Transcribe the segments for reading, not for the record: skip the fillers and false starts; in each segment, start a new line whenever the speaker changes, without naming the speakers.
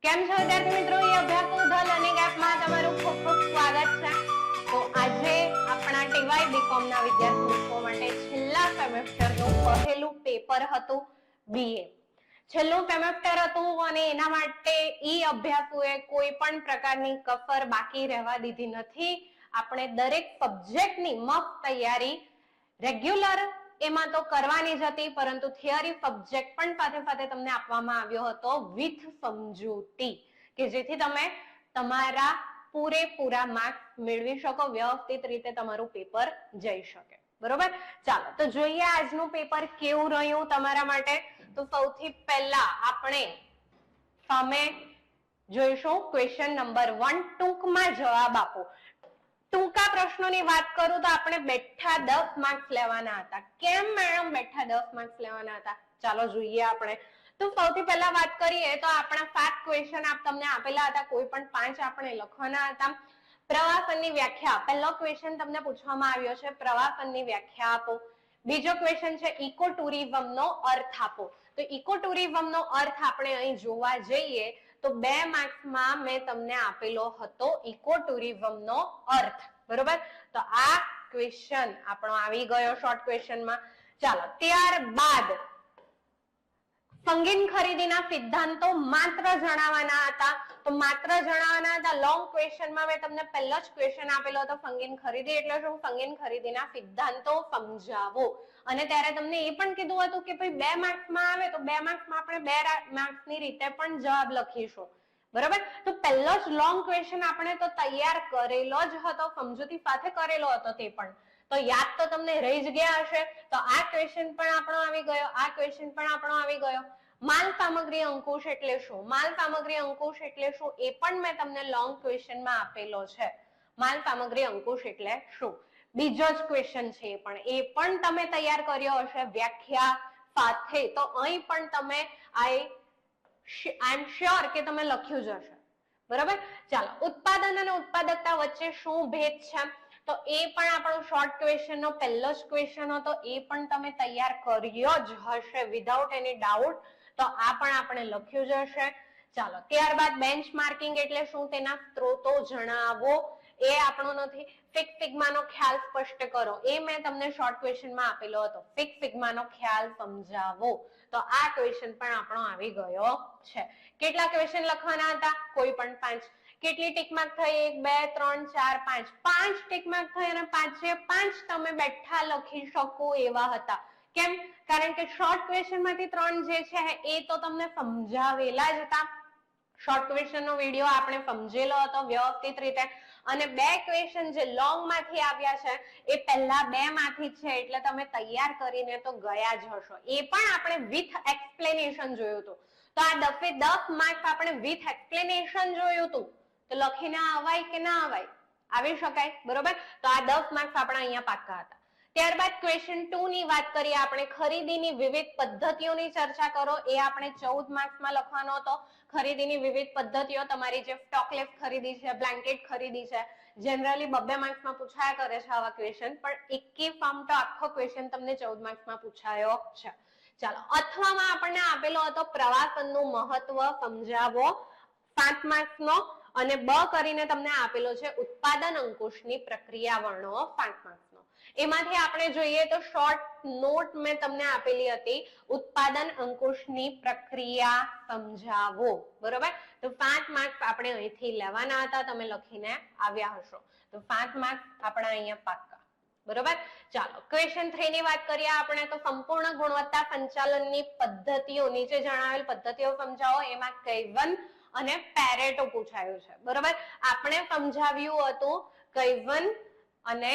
કેમ છો વિદ્યાર્થી મિત્રો? એ અભ્યાસ ધન અને ગેપમાં તમારું ખૂબ ખૂબ સ્વાગત છે. તો આજે આપણા ટીવાય બીકોમ ના વિદ્યાર્થી મિત્રો માટે છેલ્લા સેમેસ્ટરનું પહેલું પેપર હતું બીએ. છેલ્લું સેમેસ્ટર હતું અને એના માટે ઈ અભ્યાસુએ કોઈ પણ પ્રકારની કસર બાકી રહેવા દીધી નથી. આપણે દરેક સબ્જેક્ટની મસ્ત તૈયારી રેગ્યુલર એમાં તો કરવાની જ હતી, પરંતુ થિયરી સબ્જેક્ટ પણ સાથે સાથે તમને આપવામાં આવ્યો હતો વિથ સમજૂતી, કે જેથી તમે તમારા પૂરેપૂરા માર્ક્સ મેળવી શકો, વ્યવસ્થિત રીતે તમારું પેપર જઈ શકે. બરોબર, ચાલો તો જોઈએ આજનું પેપર કેવું રહ્યું તમારા માટે. તો સૌથી પહેલા આપણે સામે જોઈશું ક્વેશ્ચન નંબર 1. ટૂંકમાં જવાબ આપો. ટૂંકા પ્રશ્નોની વાત કરું તો આપણે બેઠા 10 માર્ક્સ લેવાના હતા. કેમ મેડમ બેઠા 10 માર્ક્સ લેવાના હતા? ચાલો જોઈએ આપણે. તો સૌથી પહેલા વાત કરીએ તો આપણા 7 ક્વેશ્ચન તમને આપેલા હતા, કોઈ પણ 5 આપણે લખવાના હતા. પ્રવાસનની વ્યાખ્યા, પહેલો ક્વેશ્ચન તમને પૂછવામાં આવ્યો છે, પ્રવાસનની વ્યાખ્યા આપો. બીજો ક્વેશ્ચન છે ઇકો ટુરિઝમનો અર્થ આપો. તો ઇકો ટુરિઝમનો અર્થ આપણે અહીં જોવા જઈએ તો 2 માર્ક્સમાં મેં તમને આપેલો હતો ઇકો ટુરિઝમનો અર્થ. બરોબર, તો આ ક્વેશ્ચન આપણો આવી ગયો શોર્ટ ક્વેશ્ચનમાં. ચાલો ત્યારબાદ સંગીન ખરીદીના સિદ્ધાંતો માત્ર જણાવવાના હતા. તો માત્ર જણાવવાના હતા. લોંગ ક્વેશ્ચનમાં મેં તમને પહેલો જ ક્વેશ્ચન આપેલો હતો સંગીન ખરીદી એટલે શું, સંગીન ખરીદીના સિદ્ધાંતો સમજાવો. અને ત્યારે તમને એ પણ કીધું હતું કે ભાઈ 2 માર્ક્સમાં આવે તો 2 માર્ક્સમાં આપણે 2 માર્ક્સની રીતે પણ જવાબ લખીશું. બરોબર, તો પહેલો જ લોંગ ક્વેશ્ચન આપણે તો તૈયાર કરેલો જ હતો, સમજૂતી સાથે કરેલો હતો. તે પણ તો યાદ તો તમને રહી જ ગયા હશે. તો આ ક્વેશ્ચન પણ આપણો આવી ગયો, આ ક્વેશ્ચન પણ આપણો આવી ગયો. માલ સામગ્રી અંકુશ એટલે શું? માલ સામગ્રી અંકુશ એટલે શું એ પણ મેં તમને લોંગ ક્વેશ્ચનમાં આપેલો છે. માલ સામગ્રી અંકુશ એટલે શું? બીજો જ ક્વેશ્ચન છે એ પણ તમે તૈયાર કર્યો હશે વ્યાખ્યા સાથે. તો અહીં પણ તમે આઈ એમ શ્યોર કે તમે લખ્યું જ હશે. બરાબર, ચાલો ઉત્પાદન અને ઉત્પાદકતા વચ્ચે શું ભેદ છે? તો એ પણ આપણો શોર્ટ ક્વેશ્ચન નો પહેલો જ ક્વેશ્ચન હતો, એ પણ તમે તૈયાર કર્યો જ હશે વિધાઉટ એની ડાઉટ. તો આ પણ આપણે લખ્યું જ હશે. ચાલો ત્યારબાદ બેન્ચમાર્કિંગ એટલે શું, તેના સ્ત્રોતો જણાવો. એ આપણો નથી. સિક્સ સિગ્માનો ખ્યાલ સ્પષ્ટ કરો, એ મેં તમને શોર્ટ ક્વેશ્ચનમાં આપેલો હતો. સિક્સ સિગ્માનો ખ્યાલ સમજાવો. તો આ ક્વેશ્ચન પણ આપણો આવી ગયો છે. કેટલા ક્વેશ્ચન લખવાના હતા? કોઈ પણ 5. કેટલી ટીક માર્ક થઈ? 1 2 3 4 5. 5 ટીક માર્ક થઈ અને 5 તમે બેઠા લખી શકો એવા હતા. કેમ? કારણ કે શોર્ટ ક્વેશ્ચન માંથી 3 જે છે એ તો તમને સમજાવેલા જ હતા. શોર્ટ ક્વેશ્ચન નો વિડિયો આપણે સમજેલો હતો વ્યવસ્થિત રીતે. અને 2 ક્વેશ્ચન જે લોંગ માંથી આવ્યા છે એ પહેલા 2 માંથી છે, એટલે તમે તૈયાર કરીને તો ગયા જ હશો. એ પણ આપણે વિથ એક્સપ્લેનેશન જોયું હતું. તો આ 10 માર્ક્સ આપણે વિથ એક્સપ્લેનેશન જોયું હતું. તો લખીને આવાય કે ના આવાય? આવી શકાય. બરોબર, તો આ 10 માર્ક્સ આપણા અહીંયા પાક્કા હતા. ત્યારબાદ ક્વેશ્ચન 2 ની વાત કરીએ આપણે, ખરીદીની વિવિધ પદ્ધતિઓની ચર્ચા કરો. એ આપણે 14 માર્ક્સમાં લખવાનો હતો. ખરીદીની વિવિધ પદ્ધતિઓ, તમારી જે સ્ટોકલેસ ખરીદી છે, બ્લેન્કેટ ખરીદી છે, જનરલી 2 માર્ક્સમાં પૂછાયા કરે છે આવા ક્વેશ્ચન, પણ એકે ફોર્મ તો આખો ક્વેશ્ચન તમને 14 માર્ક્સમાં પૂછાયો છે. ચાલો અથવામાં આપણને આપેલો હતો પ્રવાસનનું મહત્વ સમજાવો, 7 માર્ક્સનો. અને બ કરીને તમને આપેલો છે ઉત્પાદન અંકુશની પ્રક્રિયા વર્ણવો, 5 માર્ક્સનો. એમાંથી આપણે જોઈએ તો શોર્ટ નોટ મેં તમને આપેલી હતી, ઉત્પાદન અંકુશની પ્રક્રિયા સમજાવો. બરોબર, તો 5 માર્ક્સ આપણે અહીંથી લેવાના હતા, તમે લખીને આવ્યા હશો. તો 5 માર્ક્સ આપણા અહીંયા પાક્કા. બરોબર, ચાલો ક્વેશ્ચન 3 ની વાત કરીએ આપણે તો સંપૂર્ણ ગુણવત્તા સંચાલનની પદ્ધતિઓ, નીચે જણાવેલ પદ્ધતિઓ સમજાવો. એમાં કૈવન અને પેરેટો પૂછાયું છે. બરોબર, આપણે સમજાવ્યું હતું કૈવન અને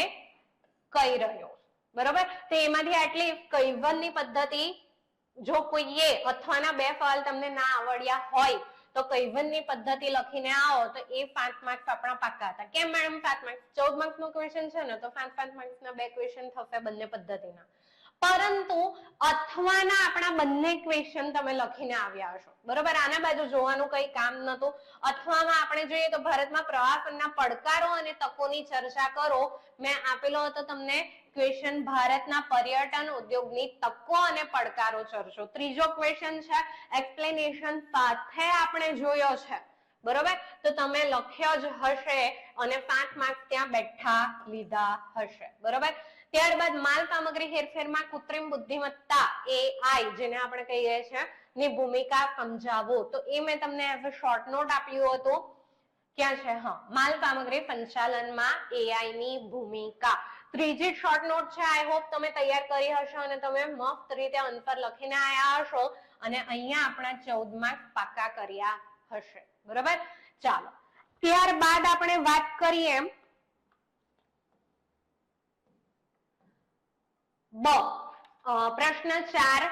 કઈ રહ્યો. બરોબર, તો એમાંથી આટલી કૈવનની પદ્ધતિ જો કોઈએ અથવાના 2 સવાલ તમને ના આવડ્યા હોય તો કૈવનની પદ્ધતિ લખીને આવો તો એ 5 માર્ક્સ આપણા પાક્કા હતા. કેમ મેડમ 7 માર્ક્સ? 14 માર્ક્સ નો ક્વેશ્ચન છે ને, તો 5 માર્ક્સના 2 ક્વેશ્ચન થશે બંને પદ્ધતિના. પરંતુ અથવાના આપણા બંને ક્વેશ્ચન તમે લખીને આવ્યા હશો, બરોબર. આના બાજુ જોવાનું કઈ કામ નતું. અથવામાં આપણે જોઈએ તો ભારતમાં પ્રવાસનના પડકારો અને તકોની ચર્ચા કરો. મેં આપેલો હતો તમને ક્વેશ્ચન ભારતના પર્યટન ઉદ્યોગની તકો અને પડકારો ચર્ચો. ત્રીજો ક્વેશ્ચન છે એક્સપ્લેનેશન સાથે આપણે જોયો છે, બરોબર. તો તમે લખ્યો જ હશે અને 5 માર્ક્સ ત્યાં બેઠા લીધા હશે, બરોબર. ત્યારબાદ માલ સામગ્રી હેરફેરમાં કૃત્રિમ બુદ્ધિમત્તા AI જેને આપણે કહીએ છીએ ની ભૂમિકા સમજાવો. તો એ મેં તમને એઝ અ શોર્ટ નોટ આપ્યું હતું. ક્યાં છે? હા, માલ સામગ્રી સંચાલનમાં AI ની ભૂમિકા. ત્રીજી શોર્ટ નોટ છે. આઈ હોપ તમે તૈયાર કરી હશે અને તમે મસ્ત રીતે આન્સર લખીને આયા હશો અને અહીંયા આપણા 14 માર્ક્સ પાકા કર્યા હશે, બરોબર. ચાલો, ત્યારબાદ આપણે વાત કરીએ પ્રશ્ન 4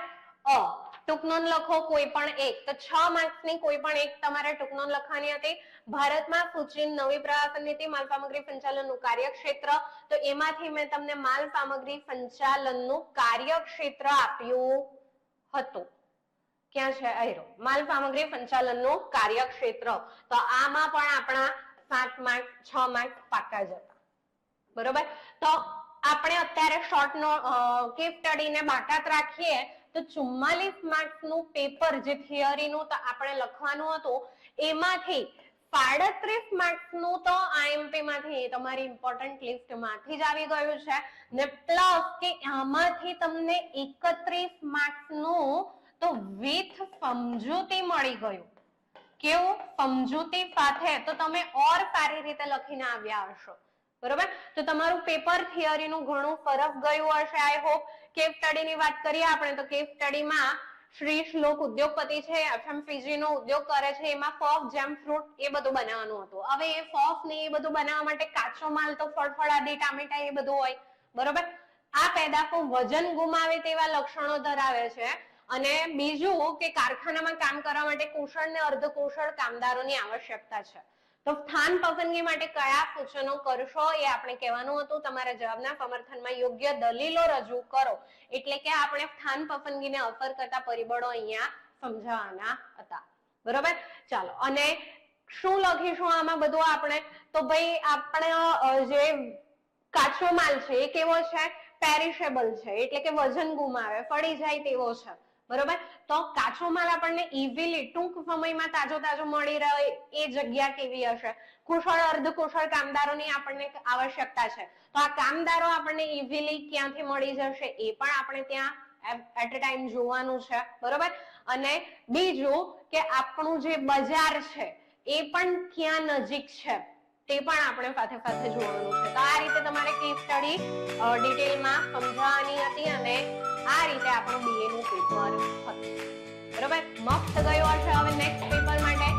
અ. ટૂંક નોંધ લખો કોઈ પણ એક. તો 6 માર્ક્સની કોઈ પણ એક તમારે ટૂંક નોંધ લખવાની હતી. ભારતમાં સૂચિત નવી પ્રવાસન નીતિ માલ સામગ્રી સંચાલનનું કાર્યક્ષેત્ર. તો એમાંથી મેં તમને માલ સામગ્રી સંચાલનનું કાર્યક્ષેત્ર આપ્યું હતું. ક્યાં છે? આયરો માલ સામગ્રી સંચાલનનું કાર્યક્ષેત્ર. તો આમાં પણ આપણા 7 માર્ક્સ 6 માર્ક્સ પાકા જ હતા, બરોબર. તો આપણે અત્યારે શોર્ટ નો કેસ સ્ટડી ને બાકાત રાખીએ તો 44 માર્ક્સ નું પેપર જે થિયરી નું આપણે લખવાનું હતું એમાંથી 37 માર્ક્સ નું તો આઈએમપી માંથી તમારી ઇમ્પોર્ટન્ટ લિસ્ટ માંથી જ આવી ગયું છે ને પ્લસ કે આમાંથી તમને 31 માર્ક્સ નું તો વિથ સમજૂતી મળી ગયું. કેવું? સમજૂતી સાથે. તો તમે ઓર સારી રીતે લખીને આવ્યા હશો, બરોબર. તો તમારું પેપર થિયરી નું ઘણું સરસ ગયું હશે. I hope. કેસ સ્ટડી ની વાત કરીએ આપણે તો કેસ સ્ટડીમાં શ્રી શ્લોક ઉદ્યોગપતિ છે, એફએમસીજી નો ઉદ્યોગ કરે છે, એમાં ફોફ, જેમ ફ્રૂટ એ બધું બનાવવાનું હતું. હવે એ ફોફ ને એ બધું બનાવવા માટે કાચો માલ તો ફળફળાદી ટામેટા એ બધું હોય, બરોબર. આ પેદાશો વજન ગુમાવે તેવા લક્ષણો ધરાવે છે અને બીજું કે કારખાનામાં કામ કરવા માટે કુશળ ને અર્ધકુશળ કામદારોની આવશ્યકતા છે. તો સ્થાન પસંદગી માટે કયા સૂચનો કરશો એ આપણે કહેવાનું હતું. તમારા જવાબના સમર્થનમાં યોગ્ય દલીલો રજૂ કરો. એટલે કે આપણે સ્થાન પસંદગીને અસર કરતા પરિબળો અહીંયા સમજાવવાના હતા, બરોબર. ચાલો, અને શું લખીશું આમાં બધું આપણે? તો ભાઈ આપણે જે કાચો માલ છે એ કેવો છે? પેરિશેબલ છે, એટલે કે વજન ગુમાવે, ફળી જાય તેવો છે, બરોબર. તો કાચો માલ આપણને ઇઝીલી ટૂંક સમયમાં તાજો તાજો મળી રહે એ જગ્યા કેવી હશે? કુશળ અર્ધકુશળ કામદારોની આપણને આવશ્યકતા છે. તો આ કામદારો આપણને ઇઝીલી ક્યાંથી મળી જશે એ પણ આપણે ત્યાં એટ અ ટાઈમ જોવાનું છે, બરોબર. અને બીજું કે આપણું જે બજાર છે એ પણ ક્યાં નજીક છે તે પણ આપણે સાથે સાથે જોવાનું છે. તો આ રીતે તમારે કેસ સ્ટડી ડિટેલમાં સમજાવવાની હતી અને આ રીતે આપણું બીએ નું પેપર હતું, બરોબર. મસ્ત ગયો હશે. હવે નેક્સ્ટ પેપર માટે